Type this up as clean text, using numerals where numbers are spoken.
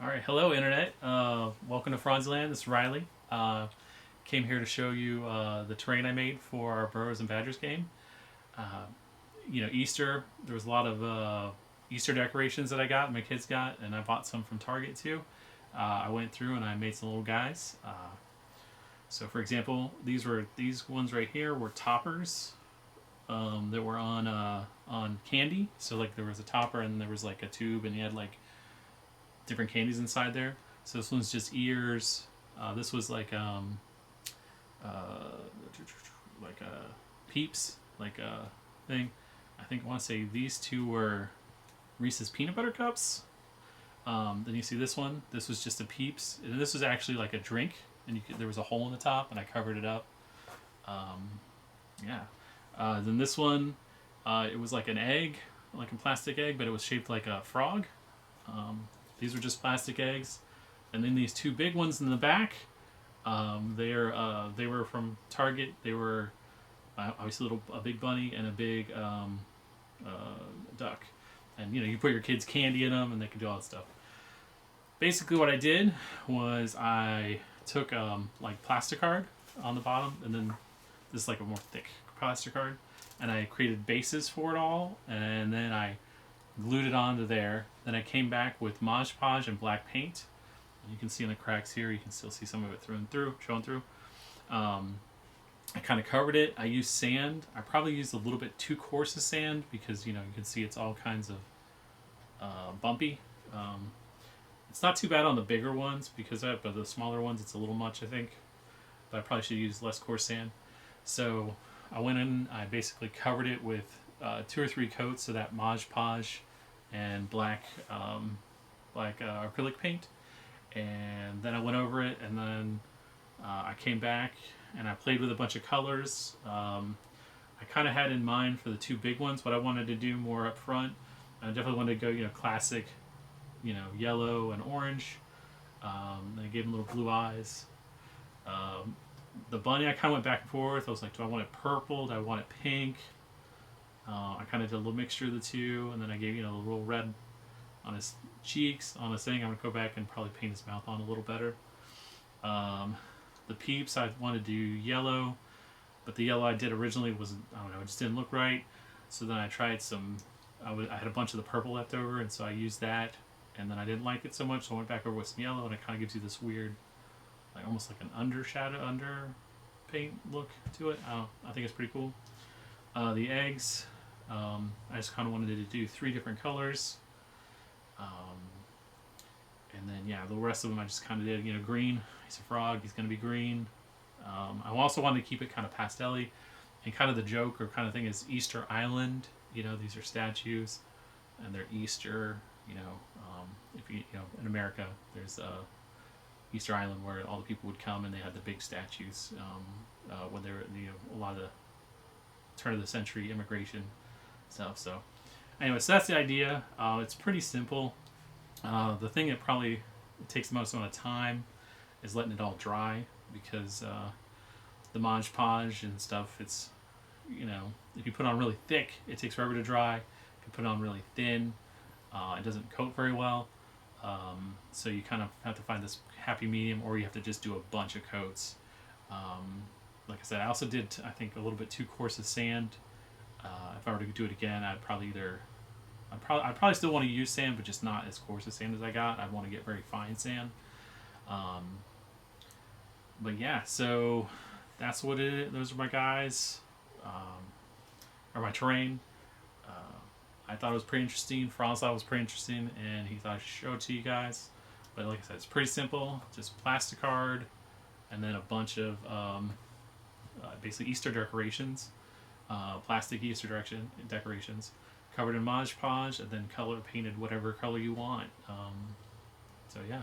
All right, hello internet. Welcome to Franzland. This is Riley. Came here to show you the terrain I made for our Burrows and Badgers game. Uh, Easter. There was a lot of Easter decorations that I got, my kids got, and I bought some from Target too. I went through and I made some little guys. So, for example, these ones right here were toppers that were on candy. So, like, there was a topper and there was like a tube, and you had like different candies inside there. So this one's just ears. This was uh, like a peeps, like a thing. I think I want to say these two were Reese's peanut butter cups. Then you see this one. This was just a peeps, and this was actually like a drink, and there was a hole in the top, and I covered it up. Um, yeah. Then this one, it was like an egg, like a plastic egg, but it was shaped like a frog. Um, these were just plastic eggs, and then these two big ones in the back. They were from Target. They were obviously a big bunny and a big uh, duck, and you put your kids candy in them, and they can do all that stuff. Basically, what I did was I took like plasticard on the bottom, and then this like a more thick plasticard, and I created bases for it all, and then I glued it onto there. Then I came back with Mod Podge and black paint. You can see in the cracks here, you can still see some of it showing through. Um, I kind of covered it. I used sand. I probably used a little bit too coarse of sand because you can see it's all kinds of bumpy. It's not too bad on the bigger ones because of it, but the smaller ones it's a little much, I think. But I probably should use less coarse sand. So I went in. I basically covered it with 2 or 3 coats of that Mod Podge and black acrylic paint, and then I went over it, and then I came back and I played with a bunch of colors. I kind of had in mind for the two big ones what I wanted to do more up front. I definitely wanted to go, classic, yellow and orange. Then I gave him little blue eyes. Um, the bunny, I kind of went back and forth. I was like, do I want it purple? Do I want it pink? I kind of did a little mixture of the two, and then I gave a little red on his cheeks, on his thing. I'm gonna go back and probably paint his mouth on a little better. Um, the peeps, I wanted to do yellow, but the yellow I did originally wasn't. I don't know, it just didn't look right. So then I tried some. I had a bunch of the purple left over, and so I used that. And then I didn't like it so much, so I went back over with some yellow, and it kind of gives you this weird, like almost like an under paint look to it. I think it's pretty cool. The eggs, I just kind of wanted to do 3 different colors. Um, and then, yeah, the rest of them I just kind of did, green. He's a frog, he's going to be green. I also wanted to keep it kind of pastel-y. And kind of the joke or kind of thing is Easter Island. These are statues, and they're Easter. If in America, there's Easter Island where all the people would come and they had the big statues when they were a lot of the turn of the century immigration stuff. So anyway, so that's the idea. It's pretty simple. The thing that probably takes the most amount of time is letting it all dry because the Mod Podge and stuff, it's, if you put it on really thick, it takes forever to dry. If you put it on really thin, it doesn't coat very well. So you kind of have to find this happy medium, or you have to just do a bunch of coats. Like I said, I also did, I think, a little bit too coarse of sand. If I were to do it again, I'd probably still want to use sand, but just not as coarse as sand as I got. I'd want to get very fine sand. But yeah, so that's what it is. Those are my guys, or my terrain. I thought it was pretty interesting. Franz thought it was pretty interesting, and he thought I should show it to you guys. But like I said, it's pretty simple. Just plastic card, and then a bunch of basically Easter decorations, plastic Easter decorations, covered in Mod Podge, and then color painted whatever color you want. So yeah.